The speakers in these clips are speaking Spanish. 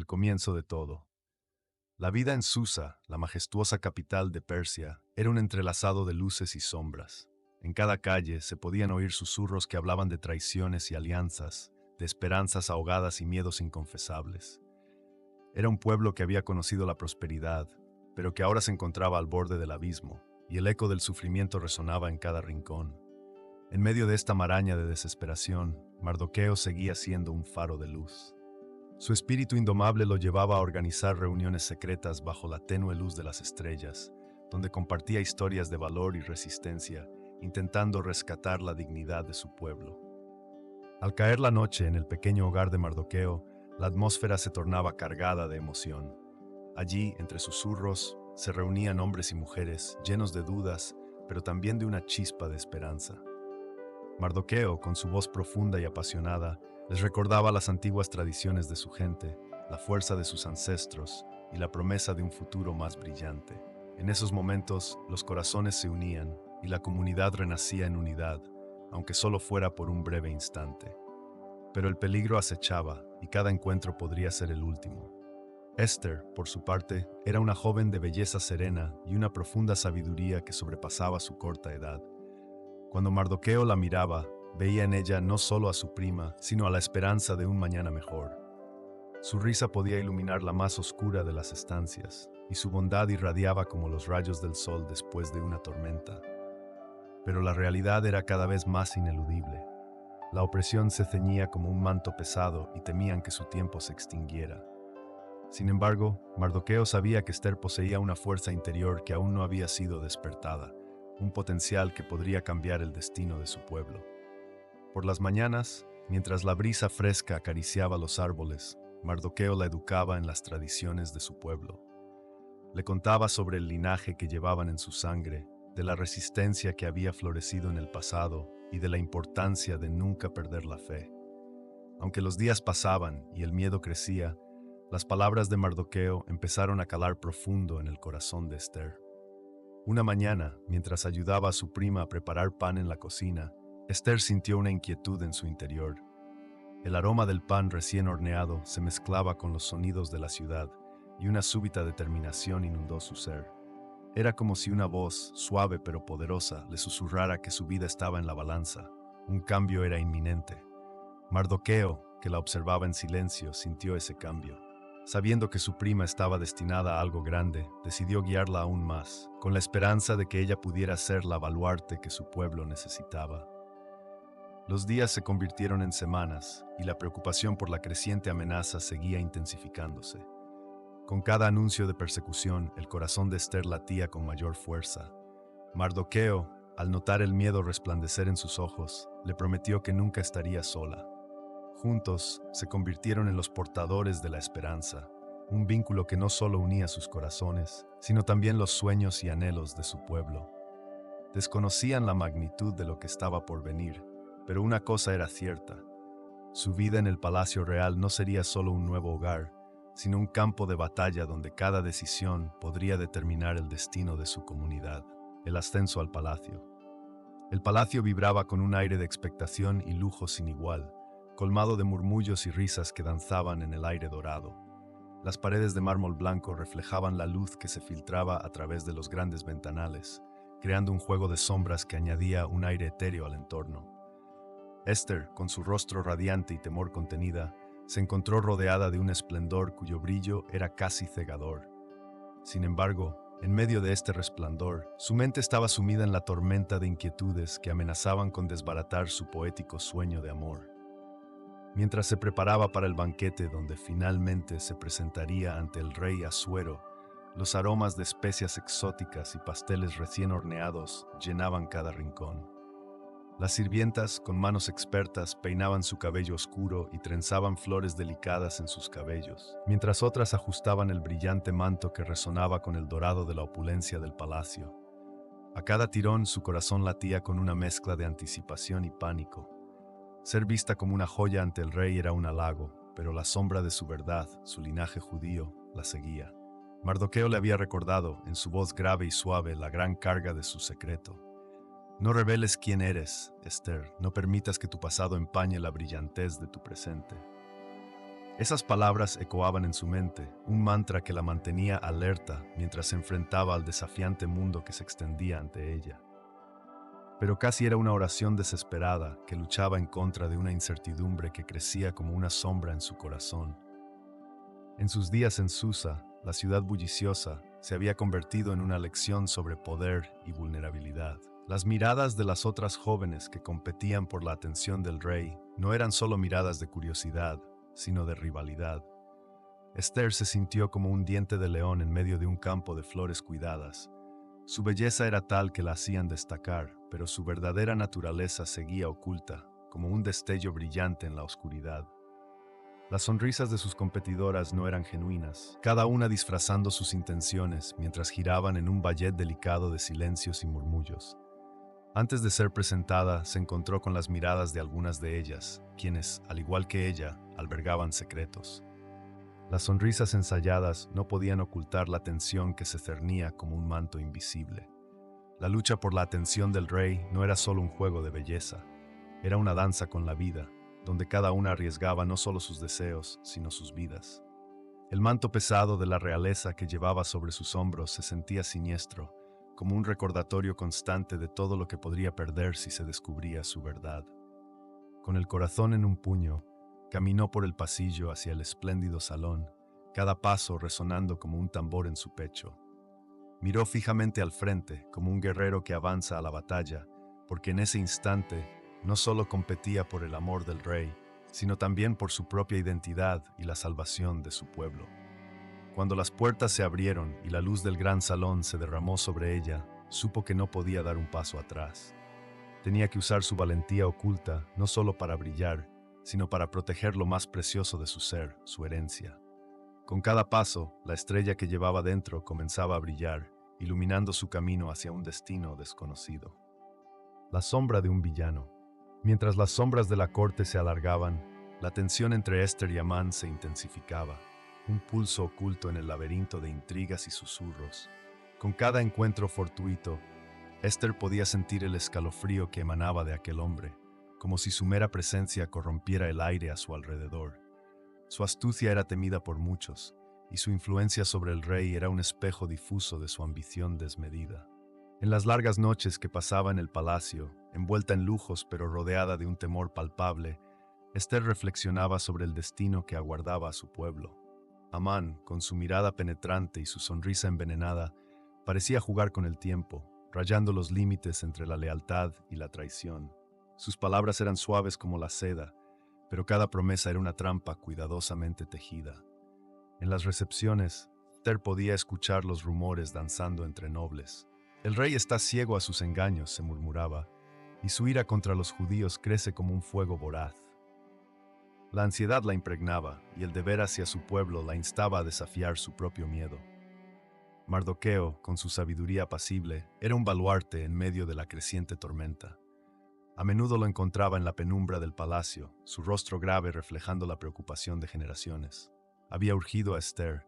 el comienzo de todo. La vida en Susa, la majestuosa capital de Persia, era un entrelazado de luces y sombras. En cada calle se podían oír susurros que hablaban de traiciones y alianzas, de esperanzas ahogadas y miedos inconfesables. Era un pueblo que había conocido la prosperidad, pero que ahora se encontraba al borde del abismo, y el eco del sufrimiento resonaba en cada rincón. En medio de esta maraña de desesperación, Mardoqueo seguía siendo un faro de luz. Su espíritu indomable lo llevaba a organizar reuniones secretas bajo la tenue luz de las estrellas, donde compartía historias de valor y resistencia, intentando rescatar la dignidad de su pueblo. Al caer la noche en el pequeño hogar de Mardoqueo, la atmósfera se tornaba cargada de emoción. Allí, entre susurros, se reunían hombres y mujeres, llenos de dudas, pero también de una chispa de esperanza. Mardoqueo, con su voz profunda y apasionada, les recordaba las antiguas tradiciones de su gente, la fuerza de sus ancestros y la promesa de un futuro más brillante. En esos momentos, los corazones se unían y la comunidad renacía en unidad, aunque solo fuera por un breve instante. Pero el peligro acechaba y cada encuentro podría ser el último. Esther, por su parte, era una joven de belleza serena y una profunda sabiduría que sobrepasaba su corta edad. Cuando Mardoqueo la miraba, veía en ella no solo a su prima, sino a la esperanza de un mañana mejor. Su risa podía iluminar la más oscura de las estancias, y su bondad irradiaba como los rayos del sol después de una tormenta. Pero la realidad era cada vez más ineludible. La opresión se ceñía como un manto pesado y temían que su tiempo se extinguiera. Sin embargo, Mardoqueo sabía que Esther poseía una fuerza interior que aún no había sido despertada, un potencial que podría cambiar el destino de su pueblo. Por las mañanas, mientras la brisa fresca acariciaba los árboles, Mardoqueo la educaba en las tradiciones de su pueblo. Le contaba sobre el linaje que llevaban en su sangre, de la resistencia que había florecido en el pasado y de la importancia de nunca perder la fe. Aunque los días pasaban y el miedo crecía, las palabras de Mardoqueo empezaron a calar profundo en el corazón de Esther. Una mañana, mientras ayudaba a su prima a preparar pan en la cocina, Esther sintió una inquietud en su interior. El aroma del pan recién horneado se mezclaba con los sonidos de la ciudad, y una súbita determinación inundó su ser. Era como si una voz, suave pero poderosa, le susurrara que su vida estaba en la balanza. Un cambio era inminente. Mardoqueo, que la observaba en silencio, sintió ese cambio. Sabiendo que su prima estaba destinada a algo grande, decidió guiarla aún más, con la esperanza de que ella pudiera ser la baluarte que su pueblo necesitaba. Los días se convirtieron en semanas, y la preocupación por la creciente amenaza seguía intensificándose. Con cada anuncio de persecución, el corazón de Esther latía con mayor fuerza. Mardoqueo, al notar el miedo resplandecer en sus ojos, le prometió que nunca estaría sola. Juntos, se convirtieron en los portadores de la esperanza, un vínculo que no solo unía sus corazones, sino también los sueños y anhelos de su pueblo. Desconocían la magnitud de lo que estaba por venir, pero una cosa era cierta: su vida en el Palacio Real no sería solo un nuevo hogar, sino un campo de batalla donde cada decisión podría determinar el destino de su comunidad. El ascenso al palacio. El palacio vibraba con un aire de expectación y lujo sin igual, colmado de murmullos y risas que danzaban en el aire dorado. Las paredes de mármol blanco reflejaban la luz que se filtraba a través de los grandes ventanales, creando un juego de sombras que añadía un aire etéreo al entorno. Esther, con su rostro radiante y temor contenida, se encontró rodeada de un esplendor cuyo brillo era casi cegador. Sin embargo, en medio de este resplandor, su mente estaba sumida en la tormenta de inquietudes que amenazaban con desbaratar su poético sueño de amor. Mientras se preparaba para el banquete donde finalmente se presentaría ante el rey Asuero, los aromas de especias exóticas y pasteles recién horneados llenaban cada rincón. Las sirvientas, con manos expertas, peinaban su cabello oscuro y trenzaban flores delicadas en sus cabellos, mientras otras ajustaban el brillante manto que resonaba con el dorado de la opulencia del palacio. A cada tirón su corazón latía con una mezcla de anticipación y pánico. Ser vista como una joya ante el rey era un halago, pero la sombra de su verdad, su linaje judío, la seguía. Mardoqueo le había recordado, en su voz grave y suave, la gran carga de su secreto. No reveles quién eres, Esther, no permitas que tu pasado empañe la brillantez de tu presente. Esas palabras ecoaban en su mente, un mantra que la mantenía alerta mientras se enfrentaba al desafiante mundo que se extendía ante ella. Pero casi era una oración desesperada que luchaba en contra de una incertidumbre que crecía como una sombra en su corazón. En sus días en Susa, la ciudad bulliciosa se había convertido en una lección sobre poder y vulnerabilidad. Las miradas de las otras jóvenes que competían por la atención del rey no eran solo miradas de curiosidad, sino de rivalidad. Esther se sintió como un diente de león en medio de un campo de flores cuidadas. Su belleza era tal que la hacían destacar, pero su verdadera naturaleza seguía oculta, como un destello brillante en la oscuridad. Las sonrisas de sus competidoras no eran genuinas, cada una disfrazando sus intenciones mientras giraban en un ballet delicado de silencios y murmullos. Antes de ser presentada, se encontró con las miradas de algunas de ellas, quienes, al igual que ella, albergaban secretos. Las sonrisas ensayadas no podían ocultar la tensión que se cernía como un manto invisible. La lucha por la atención del rey no era solo un juego de belleza, era una danza con la vida, donde cada una arriesgaba no solo sus deseos, sino sus vidas. El manto pesado de la realeza que llevaba sobre sus hombros se sentía siniestro, como un recordatorio constante de todo lo que podría perder si se descubría su verdad. Con el corazón en un puño, caminó por el pasillo hacia el espléndido salón, cada paso resonando como un tambor en su pecho. Miró fijamente al frente, como un guerrero que avanza a la batalla, porque en ese instante no solo competía por el amor del rey, sino también por su propia identidad y la salvación de su pueblo. Cuando las puertas se abrieron y la luz del gran salón se derramó sobre ella, supo que no podía dar un paso atrás. Tenía que usar su valentía oculta no solo para brillar, sino para proteger lo más precioso de su ser, su herencia. Con cada paso, la estrella que llevaba dentro comenzaba a brillar, iluminando su camino hacia un destino desconocido. La sombra de un villano. Mientras las sombras de la corte se alargaban, la tensión entre Esther y Amán se intensificaba, un pulso oculto en el laberinto de intrigas y susurros. Con cada encuentro fortuito, Esther podía sentir el escalofrío que emanaba de aquel hombre, como si su mera presencia corrompiera el aire a su alrededor. Su astucia era temida por muchos, y su influencia sobre el rey era un espejo difuso de su ambición desmedida. En las largas noches que pasaba en el palacio, envuelta en lujos pero rodeada de un temor palpable, Esther reflexionaba sobre el destino que aguardaba a su pueblo. Amán, con su mirada penetrante y su sonrisa envenenada, parecía jugar con el tiempo, rayando los límites entre la lealtad y la traición. Sus palabras eran suaves como la seda, pero cada promesa era una trampa cuidadosamente tejida. En las recepciones, Esther podía escuchar los rumores danzando entre nobles. El rey está ciego a sus engaños, se murmuraba, y su ira contra los judíos crece como un fuego voraz. La ansiedad la impregnaba, y el deber hacia su pueblo la instaba a desafiar su propio miedo. Mardoqueo, con su sabiduría apacible, era un baluarte en medio de la creciente tormenta. A menudo lo encontraba en la penumbra del palacio, su rostro grave reflejando la preocupación de generaciones. Había urgido a Esther,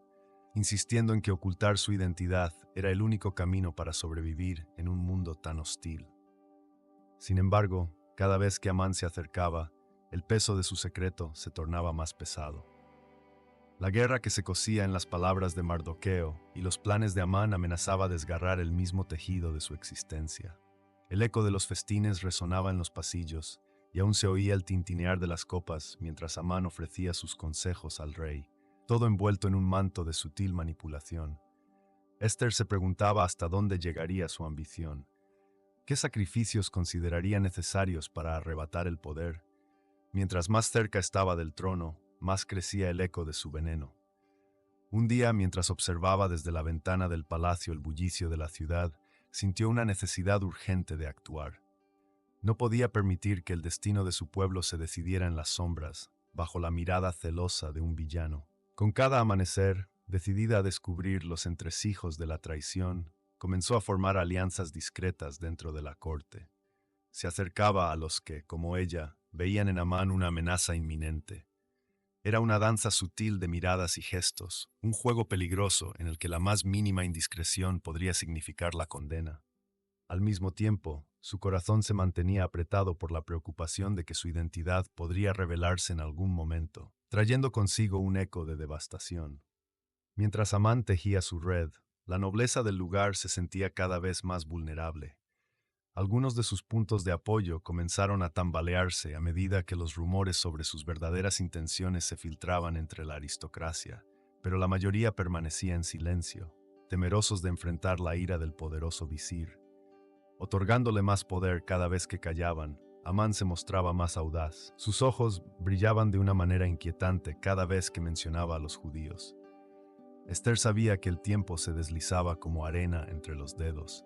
insistiendo en que ocultar su identidad era el único camino para sobrevivir en un mundo tan hostil. Sin embargo, cada vez que Amán se acercaba, el peso de su secreto se tornaba más pesado. La guerra que se cosía en las palabras de Mardoqueo y los planes de Amán amenazaba desgarrar el mismo tejido de su existencia. El eco de los festines resonaba en los pasillos y aún se oía el tintinear de las copas mientras Amán ofrecía sus consejos al rey, todo envuelto en un manto de sutil manipulación. Esther se preguntaba hasta dónde llegaría su ambición. ¿Qué sacrificios consideraría necesarios para arrebatar el poder? Mientras más cerca estaba del trono, más crecía el eco de su veneno. Un día, mientras observaba desde la ventana del palacio el bullicio de la ciudad, sintió una necesidad urgente de actuar. No podía permitir que el destino de su pueblo se decidiera en las sombras, bajo la mirada celosa de un villano. Con cada amanecer, decidida a descubrir los entresijos de la traición, comenzó a formar alianzas discretas dentro de la corte. Se acercaba a los que, como ella, veían en Amán una amenaza inminente. Era una danza sutil de miradas y gestos, un juego peligroso en el que la más mínima indiscreción podría significar la condena. Al mismo tiempo, Su corazón se mantenía apretado por la preocupación de que su identidad podría revelarse en algún momento, trayendo consigo un eco de devastación. Mientras Amán tejía su red, la nobleza del lugar se sentía cada vez más vulnerable. Algunos de sus puntos de apoyo comenzaron a tambalearse a medida que los rumores sobre sus verdaderas intenciones se filtraban entre la aristocracia, pero la mayoría permanecía en silencio, temerosos de enfrentar la ira del poderoso visir. Otorgándole más poder cada vez que callaban, Amán se mostraba más audaz. Sus ojos brillaban de una manera inquietante cada vez que mencionaba a los judíos. Esther sabía que el tiempo se deslizaba como arena entre los dedos.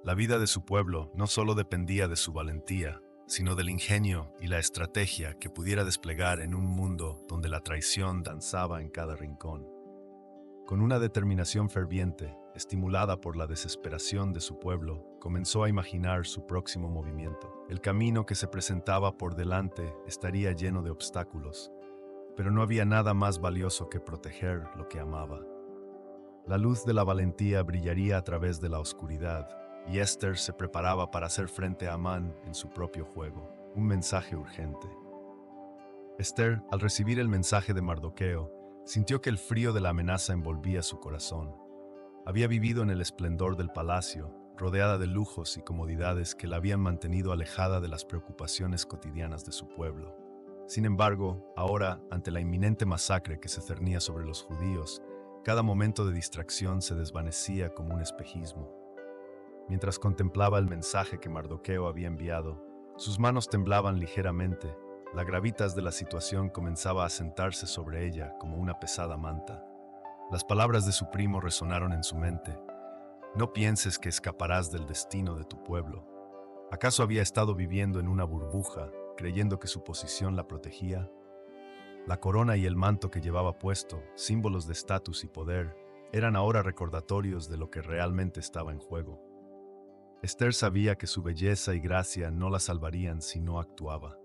La vida de su pueblo no solo dependía de su valentía, sino del ingenio y la estrategia que pudiera desplegar en un mundo donde la traición danzaba en cada rincón. Con una determinación ferviente, estimulada por la desesperación de su pueblo, comenzó a imaginar su próximo movimiento. El camino que se presentaba por delante estaría lleno de obstáculos, pero no había nada más valioso que proteger lo que amaba. La luz de la valentía brillaría a través de la oscuridad, y Esther se preparaba para hacer frente a Amán en su propio juego. Un mensaje urgente. Esther, al recibir el mensaje de Mardoqueo, sintió que el frío de la amenaza envolvía su corazón. Había vivido en el esplendor del palacio, rodeada de lujos y comodidades que la habían mantenido alejada de las preocupaciones cotidianas de su pueblo. Sin embargo, ahora, ante la inminente masacre que se cernía sobre los judíos, cada momento de distracción se desvanecía como un espejismo. Mientras contemplaba el mensaje que Mardoqueo había enviado, sus manos temblaban ligeramente. La gravitas de la situación comenzaba a sentarse sobre ella como una pesada manta. Las palabras de su primo resonaron en su mente. No pienses que escaparás del destino de tu pueblo. ¿Acaso había estado viviendo en una burbuja, creyendo que su posición la protegía? La corona y el manto que llevaba puesto, símbolos de estatus y poder, eran ahora recordatorios de lo que realmente estaba en juego. Esther sabía que su belleza y gracia no la salvarían si no actuaba.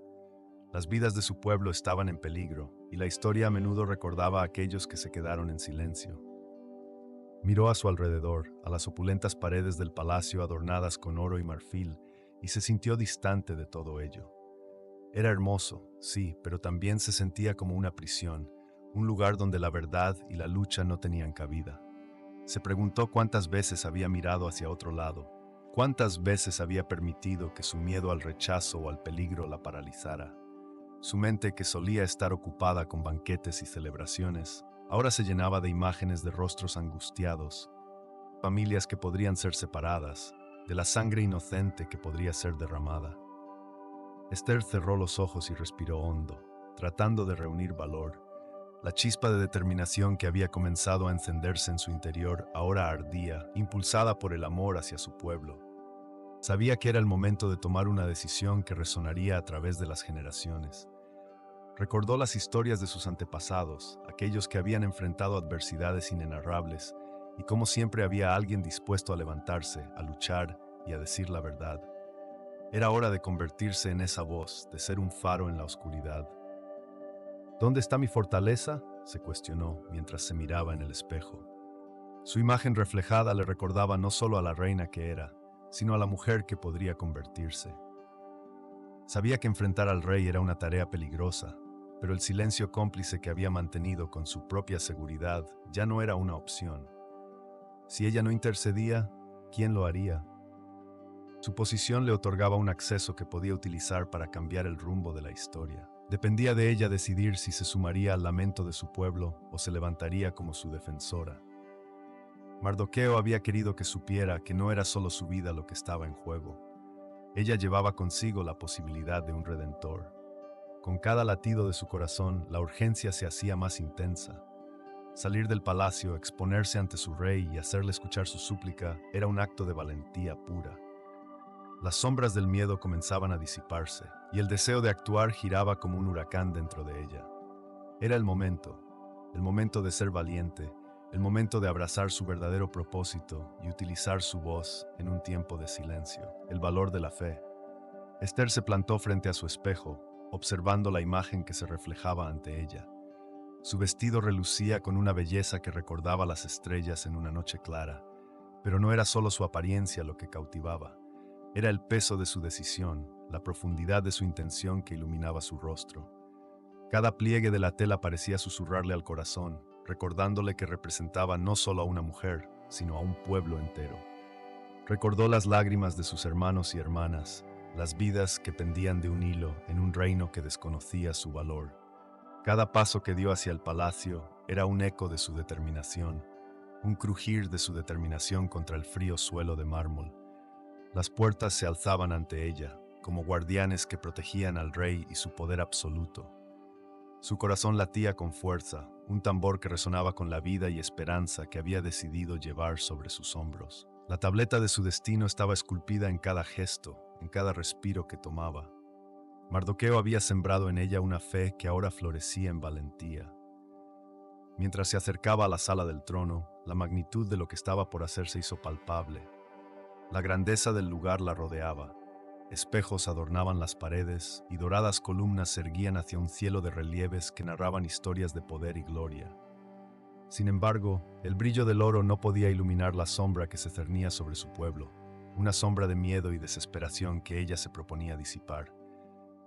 Las vidas de su pueblo estaban en peligro, y la historia a menudo recordaba a aquellos que se quedaron en silencio. Miró a su alrededor, a las opulentas paredes del palacio adornadas con oro y marfil, y se sintió distante de todo ello. Era hermoso, sí, pero también se sentía como una prisión, un lugar donde la verdad y la lucha no tenían cabida. Se preguntó cuántas veces había mirado hacia otro lado, cuántas veces había permitido que su miedo al rechazo o al peligro la paralizara. Su mente, que solía estar ocupada con banquetes y celebraciones, ahora se llenaba de imágenes de rostros angustiados, familias que podrían ser separadas, de la sangre inocente que podría ser derramada. Esther cerró los ojos y respiró hondo, tratando de reunir valor. La chispa de determinación que había comenzado a encenderse en su interior ahora ardía, impulsada por el amor hacia su pueblo. Sabía que era el momento de tomar una decisión que resonaría a través de las generaciones. Recordó las historias de sus antepasados, aquellos que habían enfrentado adversidades inenarrables, y cómo siempre había alguien dispuesto a levantarse, a luchar y a decir la verdad. Era hora de convertirse en esa voz, de ser un faro en la oscuridad. ¿Dónde está mi fortaleza?, se cuestionó mientras se miraba en el espejo. Su imagen reflejada le recordaba no solo a la reina que era, sino a la mujer que podría convertirse. Sabía que enfrentar al rey era una tarea peligrosa, pero el silencio cómplice que había mantenido con su propia seguridad ya no era una opción. Si ella no intercedía, ¿quién lo haría? Su posición le otorgaba un acceso que podía utilizar para cambiar el rumbo de la historia. Dependía de ella decidir si se sumaría al lamento de su pueblo o se levantaría como su defensora. Mardoqueo había querido que supiera que no era solo su vida lo que estaba en juego. Ella llevaba consigo la posibilidad de un redentor. Con cada latido de su corazón, la urgencia se hacía más intensa. Salir del palacio, exponerse ante su rey y hacerle escuchar su súplica era un acto de valentía pura. Las sombras del miedo comenzaban a disiparse, y el deseo de actuar giraba como un huracán dentro de ella. Era el momento de ser valiente, el momento de abrazar su verdadero propósito y utilizar su voz en un tiempo de silencio, el valor de la fe. Esther se plantó frente a su espejo, observando la imagen que se reflejaba ante ella. Su vestido relucía con una belleza que recordaba las estrellas en una noche clara, pero no era solo su apariencia lo que cautivaba. Era el peso de su decisión, la profundidad de su intención que iluminaba su rostro. Cada pliegue de la tela parecía susurrarle al corazón, recordándole que representaba no solo a una mujer, sino a un pueblo entero. Recordó las lágrimas de sus hermanos y hermanas, las vidas que pendían de un hilo en un reino que desconocía su valor. Cada paso que dio hacia el palacio era un eco de su determinación, un crujir de su determinación contra el frío suelo de mármol. Las puertas se alzaban ante ella, como guardianes que protegían al rey y su poder absoluto. Su corazón latía con fuerza, un tambor que resonaba con la vida y esperanza que había decidido llevar sobre sus hombros. La tableta de su destino estaba esculpida en cada gesto, en cada respiro que tomaba. Mardoqueo había sembrado en ella una fe que ahora florecía en valentía. Mientras se acercaba a la sala del trono, la magnitud de lo que estaba por hacer se hizo palpable. La grandeza del lugar la rodeaba. Espejos adornaban las paredes y doradas columnas se erguían hacia un cielo de relieves que narraban historias de poder y gloria. Sin embargo, el brillo del oro no podía iluminar la sombra que se cernía sobre su pueblo, una sombra de miedo y desesperación que ella se proponía disipar.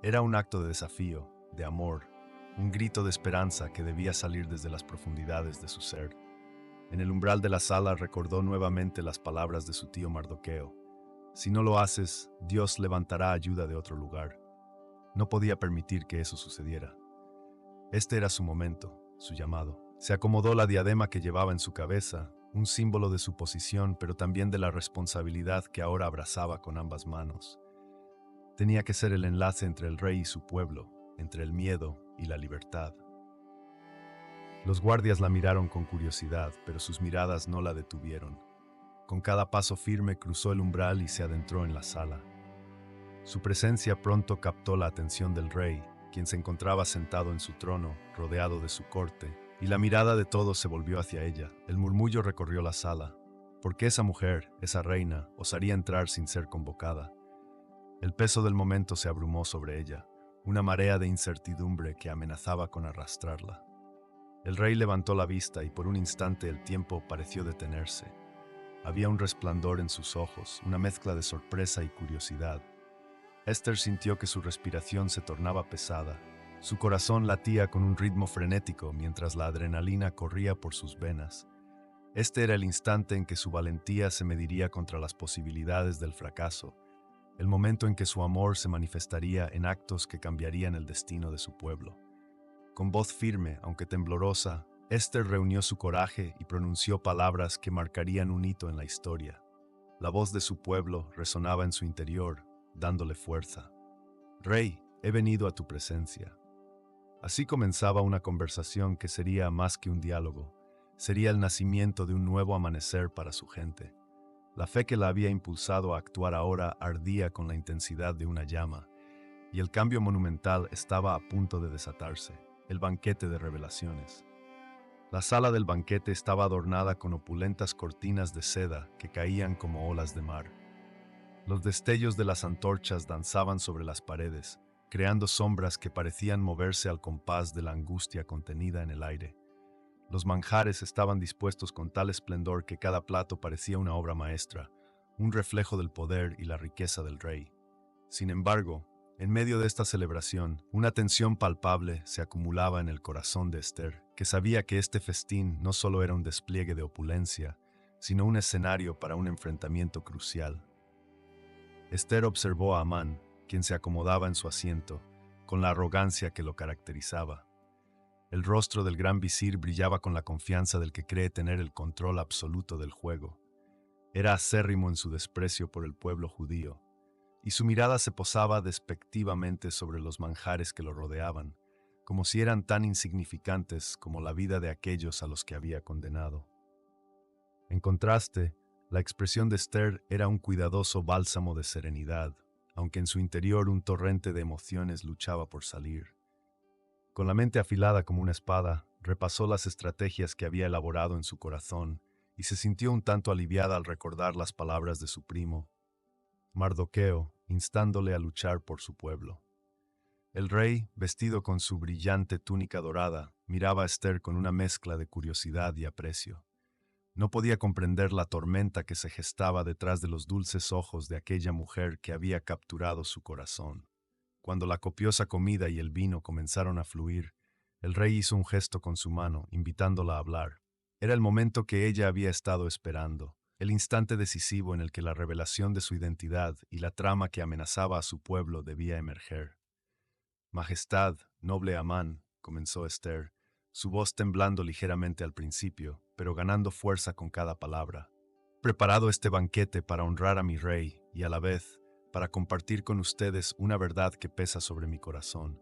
Era un acto de desafío, de amor, un grito de esperanza que debía salir desde las profundidades de su ser. En el umbral de la sala recordó nuevamente las palabras de su tío Mardoqueo. Si no lo haces, Dios levantará ayuda de otro lugar. No podía permitir que eso sucediera. Este era su momento, su llamado. Se acomodó la diadema que llevaba en su cabeza, un símbolo de su posición, pero también de la responsabilidad que ahora abrazaba con ambas manos. Tenía que ser el enlace entre el rey y su pueblo, entre el miedo y la libertad. Los guardias la miraron con curiosidad, pero sus miradas no la detuvieron. Con cada paso firme cruzó el umbral y se adentró en la sala. Su presencia pronto captó la atención del rey, quien se encontraba sentado en su trono, rodeado de su corte, y la mirada de todos se volvió hacia ella. El murmullo recorrió la sala. ¿Por qué esa mujer, esa reina, osaría entrar sin ser convocada? El peso del momento se abrumó sobre ella, una marea de incertidumbre que amenazaba con arrastrarla. El rey levantó la vista y por un instante el tiempo pareció detenerse. Había un resplandor en sus ojos, una mezcla de sorpresa y curiosidad. Esther sintió que su respiración se tornaba pesada. Su corazón latía con un ritmo frenético mientras la adrenalina corría por sus venas. Este era el instante en que su valentía se mediría contra las posibilidades del fracaso, el momento en que su amor se manifestaría en actos que cambiarían el destino de su pueblo. Con voz firme, aunque temblorosa, Esther reunió su coraje y pronunció palabras que marcarían un hito en la historia. La voz de su pueblo resonaba en su interior, dándole fuerza. «Rey, he venido a tu presencia». Así comenzaba una conversación que sería más que un diálogo. Sería el nacimiento de un nuevo amanecer para su gente. La fe que la había impulsado a actuar ahora ardía con la intensidad de una llama, y el cambio monumental estaba a punto de desatarse, el banquete de revelaciones. La sala del banquete estaba adornada con opulentas cortinas de seda que caían como olas de mar. Los destellos de las antorchas danzaban sobre las paredes, creando sombras que parecían moverse al compás de la angustia contenida en el aire. Los manjares estaban dispuestos con tal esplendor que cada plato parecía una obra maestra, un reflejo del poder y la riqueza del rey. Sin embargo, en medio de esta celebración, una tensión palpable se acumulaba en el corazón de Esther, que sabía que este festín no solo era un despliegue de opulencia, sino un escenario para un enfrentamiento crucial. Esther observó a Amán, quien se acomodaba en su asiento, con la arrogancia que lo caracterizaba. El rostro del gran visir brillaba con la confianza del que cree tener el control absoluto del juego. Era acérrimo en su desprecio por el pueblo judío, y su mirada se posaba despectivamente sobre los manjares que lo rodeaban, como si eran tan insignificantes como la vida de aquellos a los que había condenado. En contraste, la expresión de Esther era un cuidadoso bálsamo de serenidad, aunque en su interior un torrente de emociones luchaba por salir. Con la mente afilada como una espada, repasó las estrategias que había elaborado en su corazón y se sintió un tanto aliviada al recordar las palabras de su primo, Mardoqueo, instándole a luchar por su pueblo. El rey, vestido con su brillante túnica dorada, miraba a Esther con una mezcla de curiosidad y aprecio. No podía comprender la tormenta que se gestaba detrás de los dulces ojos de aquella mujer que había capturado su corazón. Cuando la copiosa comida y el vino comenzaron a fluir, el rey hizo un gesto con su mano, invitándola a hablar. Era el momento que ella había estado esperando, el instante decisivo en el que la revelación de su identidad y la trama que amenazaba a su pueblo debía emerger. Majestad, noble Amán, comenzó Esther, su voz temblando ligeramente al principio, pero ganando fuerza con cada palabra. Preparado este banquete para honrar a mi rey y a la vez para compartir con ustedes una verdad que pesa sobre mi corazón.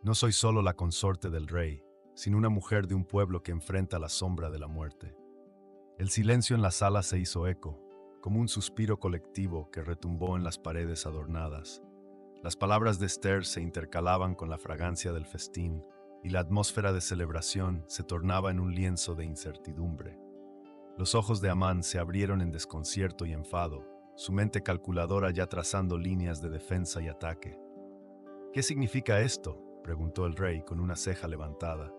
No soy solo la consorte del rey, sino una mujer de un pueblo que enfrenta la sombra de la muerte. El silencio en la sala se hizo eco, como un suspiro colectivo que retumbó en las paredes adornadas. Las palabras de Esther se intercalaban con la fragancia del festín, y la atmósfera de celebración se tornaba en un lienzo de incertidumbre. Los ojos de Amán se abrieron en desconcierto y enfado, su mente calculadora ya trazando líneas de defensa y ataque. ¿Qué significa esto?, preguntó el rey con una ceja levantada.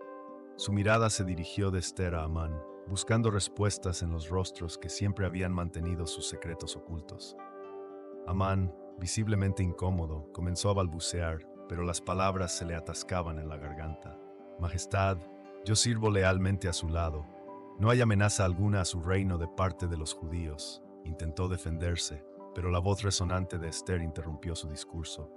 Su mirada se dirigió de Esther a Amán, buscando respuestas en los rostros que siempre habían mantenido sus secretos ocultos. Amán, visiblemente incómodo, comenzó a balbucear, pero las palabras se le atascaban en la garganta. Majestad, yo sirvo lealmente a su lado. No hay amenaza alguna a su reino de parte de los judíos. Intentó defenderse, pero la voz resonante de Esther interrumpió su discurso.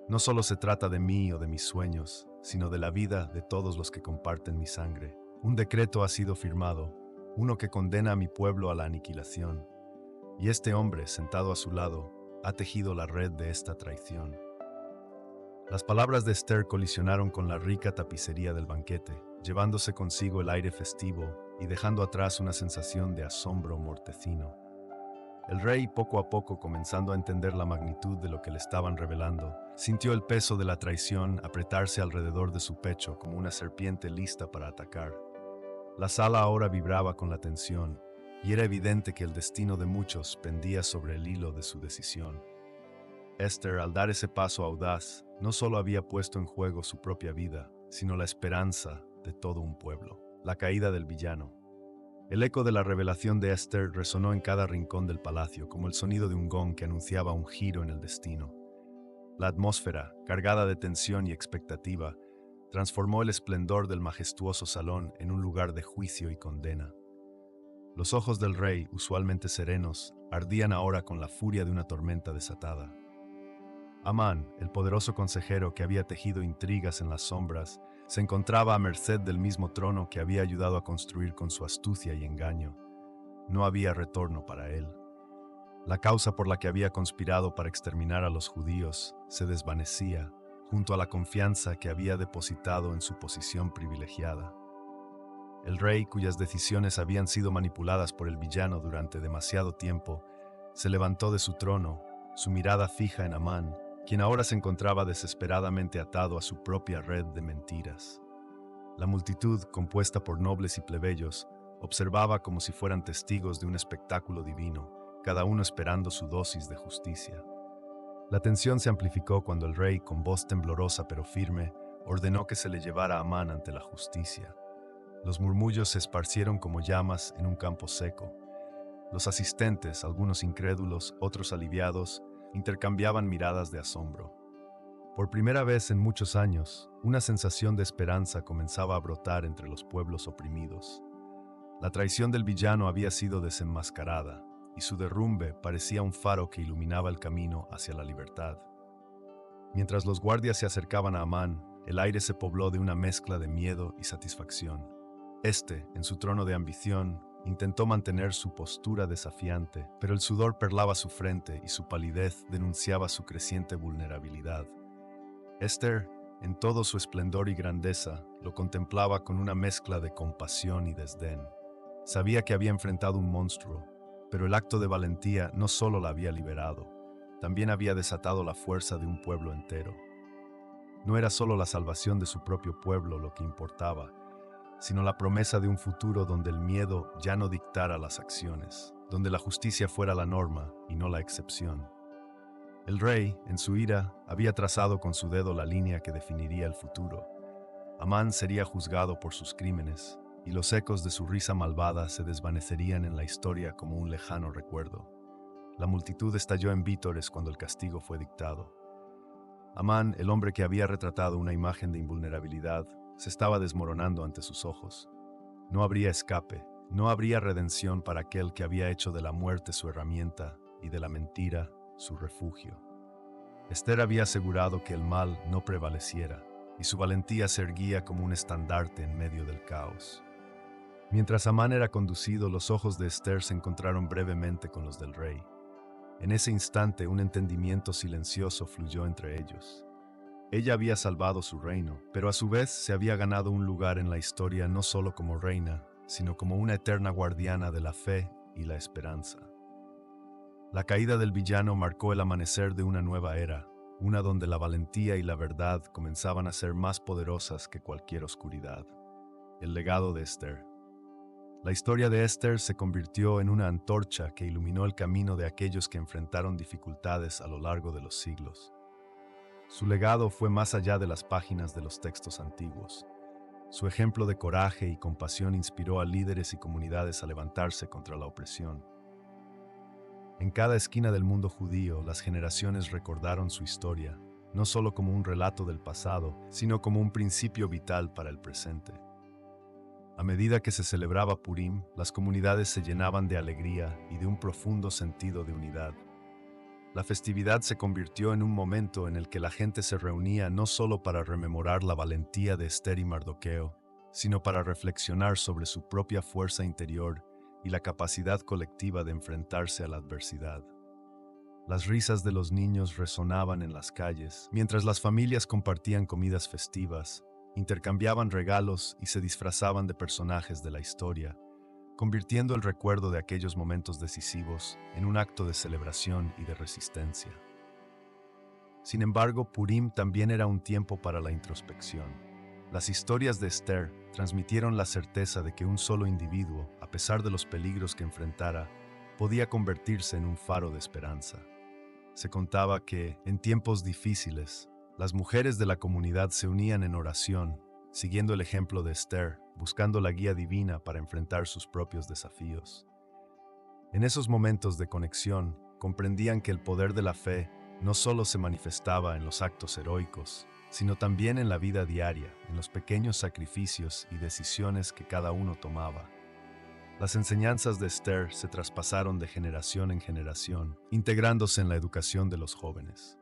No solo se trata de mí o de mis sueños, sino de la vida de todos los que comparten mi sangre. Un decreto ha sido firmado, uno que condena a mi pueblo a la aniquilación. Y este hombre, sentado a su lado, ha tejido la red de esta traición. Las palabras de Esther colisionaron con la rica tapicería del banquete, llevándose consigo el aire festivo y dejando atrás una sensación de asombro mortecino. El rey, poco a poco comenzando a entender la magnitud de lo que le estaban revelando, sintió el peso de la traición apretarse alrededor de su pecho como una serpiente lista para atacar. La sala ahora vibraba con la tensión, y era evidente que el destino de muchos pendía sobre el hilo de su decisión. Esther, al dar ese paso audaz, no solo había puesto en juego su propia vida, sino la esperanza de todo un pueblo. La caída del villano. El eco de la revelación de Esther resonó en cada rincón del palacio, como el sonido de un gong que anunciaba un giro en el destino. La atmósfera, cargada de tensión y expectativa, transformó el esplendor del majestuoso salón en un lugar de juicio y condena. Los ojos del rey, usualmente serenos, ardían ahora con la furia de una tormenta desatada. Amán, el poderoso consejero que había tejido intrigas en las sombras, se encontraba a merced del mismo trono que había ayudado a construir con su astucia y engaño. No había retorno para él. La causa por la que había conspirado para exterminar a los judíos se desvanecía, junto a la confianza que había depositado en su posición privilegiada. El rey, cuyas decisiones habían sido manipuladas por el villano durante demasiado tiempo, se levantó de su trono, su mirada fija en Amán, quien ahora se encontraba desesperadamente atado a su propia red de mentiras. La multitud, compuesta por nobles y plebeyos, observaba como si fueran testigos de un espectáculo divino, cada uno esperando su dosis de justicia. La tensión se amplificó cuando el rey, con voz temblorosa pero firme, ordenó que se le llevara a Amán ante la justicia. Los murmullos se esparcieron como llamas en un campo seco. Los asistentes, algunos incrédulos, otros aliviados, intercambiaban miradas de asombro. Por primera vez en muchos años, una sensación de esperanza comenzaba a brotar entre los pueblos oprimidos. La traición del villano había sido desenmascarada, y su derrumbe parecía un faro que iluminaba el camino hacia la libertad. Mientras los guardias se acercaban a Amán, el aire se pobló de una mezcla de miedo y satisfacción. Este, en su trono de ambición, intentó mantener su postura desafiante, pero el sudor perlaba su frente y su palidez denunciaba su creciente vulnerabilidad. Esther, en todo su esplendor y grandeza, lo contemplaba con una mezcla de compasión y desdén. Sabía que había enfrentado un monstruo, pero el acto de valentía no solo la había liberado, también había desatado la fuerza de un pueblo entero. No era solo la salvación de su propio pueblo lo que importaba, sino la promesa de un futuro donde el miedo ya no dictara las acciones, donde la justicia fuera la norma y no la excepción. El rey, en su ira, había trazado con su dedo la línea que definiría el futuro. Amán sería juzgado por sus crímenes, y los ecos de su risa malvada se desvanecerían en la historia como un lejano recuerdo. La multitud estalló en vítores cuando el castigo fue dictado. Amán, el hombre que había retratado una imagen de invulnerabilidad, se estaba desmoronando ante sus ojos. No habría escape, no habría redención para aquel que había hecho de la muerte su herramienta y de la mentira su refugio. Esther había asegurado que el mal no prevaleciera, y su valentía se erguía como un estandarte en medio del caos. Mientras Amán era conducido, los ojos de Esther se encontraron brevemente con los del rey. En ese instante, un entendimiento silencioso fluyó entre ellos. Ella había salvado su reino, pero a su vez se había ganado un lugar en la historia no solo como reina, sino como una eterna guardiana de la fe y la esperanza. La caída del villano marcó el amanecer de una nueva era, una donde la valentía y la verdad comenzaban a ser más poderosas que cualquier oscuridad. El legado de Esther. La historia de Esther se convirtió en una antorcha que iluminó el camino de aquellos que enfrentaron dificultades a lo largo de los siglos. Su legado fue más allá de las páginas de los textos antiguos. Su ejemplo de coraje y compasión inspiró a líderes y comunidades a levantarse contra la opresión. En cada esquina del mundo judío, las generaciones recordaron su historia, no solo como un relato del pasado, sino como un principio vital para el presente. A medida que se celebraba Purim, las comunidades se llenaban de alegría y de un profundo sentido de unidad. La festividad se convirtió en un momento en el que la gente se reunía no solo para rememorar la valentía de Esther y Mardoqueo, sino para reflexionar sobre su propia fuerza interior y la capacidad colectiva de enfrentarse a la adversidad. Las risas de los niños resonaban en las calles, mientras las familias compartían comidas festivas, intercambiaban regalos y se disfrazaban de personajes de la historia, convirtiendo el recuerdo de aquellos momentos decisivos en un acto de celebración y de resistencia. Sin embargo, Purim también era un tiempo para la introspección. Las historias de Esther transmitieron la certeza de que un solo individuo, a pesar de los peligros que enfrentara, podía convertirse en un faro de esperanza. Se contaba que, en tiempos difíciles, las mujeres de la comunidad se unían en oración, siguiendo el ejemplo de Esther, buscando la guía divina para enfrentar sus propios desafíos. En esos momentos de conexión, comprendían que el poder de la fe no solo se manifestaba en los actos heroicos, sino también en la vida diaria, en los pequeños sacrificios y decisiones que cada uno tomaba. Las enseñanzas de Esther se traspasaron de generación en generación, integrándose en la educación de los jóvenes.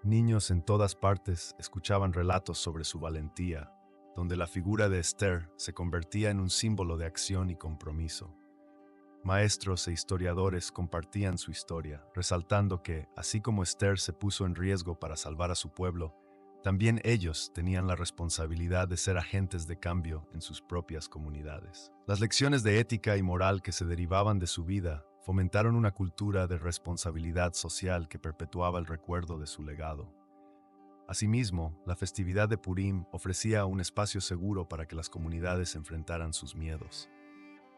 Niños en todas partes escuchaban relatos sobre su valentía, donde la figura de Esther se convertía en un símbolo de acción y compromiso. Maestros e historiadores compartían su historia, resaltando que, así como Esther se puso en riesgo para salvar a su pueblo, también ellos tenían la responsabilidad de ser agentes de cambio en sus propias comunidades. Las lecciones de ética y moral que se derivaban de su vida fomentaron una cultura de responsabilidad social que perpetuaba el recuerdo de su legado. Asimismo, la festividad de Purim ofrecía un espacio seguro para que las comunidades enfrentaran sus miedos.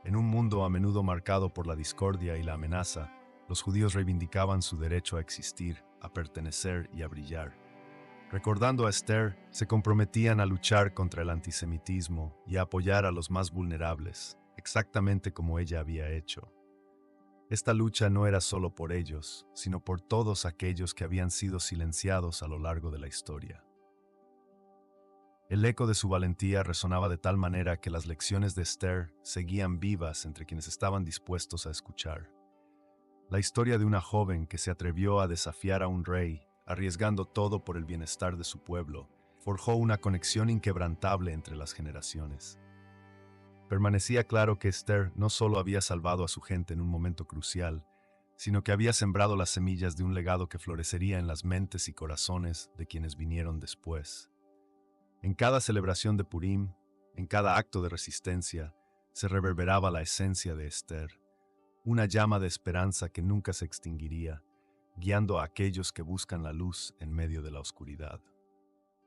En un mundo a menudo marcado por la discordia y la amenaza, los judíos reivindicaban su derecho a existir, a pertenecer y a brillar. Recordando a Esther, se comprometían a luchar contra el antisemitismo y a apoyar a los más vulnerables, exactamente como ella había hecho. Esta lucha no era solo por ellos, sino por todos aquellos que habían sido silenciados a lo largo de la historia. El eco de su valentía resonaba de tal manera que las lecciones de Esther seguían vivas entre quienes estaban dispuestos a escuchar. La historia de una joven que se atrevió a desafiar a un rey, arriesgando todo por el bienestar de su pueblo, forjó una conexión inquebrantable entre las generaciones. Permanecía claro que Esther no solo había salvado a su gente en un momento crucial, sino que había sembrado las semillas de un legado que florecería en las mentes y corazones de quienes vinieron después. En cada celebración de Purim, en cada acto de resistencia, se reverberaba la esencia de Esther, una llama de esperanza que nunca se extinguiría, guiando a aquellos que buscan la luz en medio de la oscuridad.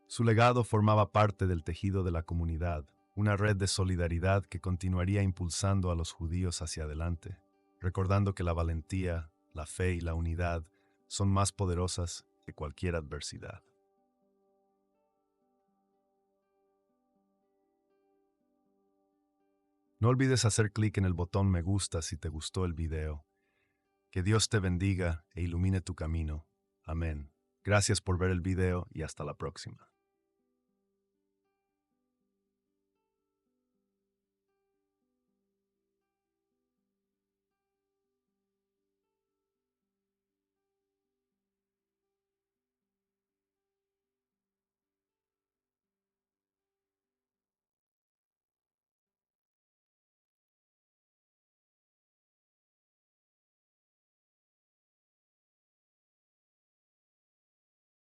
Su legado formaba parte del tejido de la comunidad, una red de solidaridad que continuaría impulsando a los judíos hacia adelante, recordando que la valentía, la fe y la unidad son más poderosas que cualquier adversidad. No olvides hacer clic en el botón me gusta si te gustó el video. Que Dios te bendiga e ilumine tu camino. Amén. Gracias por ver el video y hasta la próxima.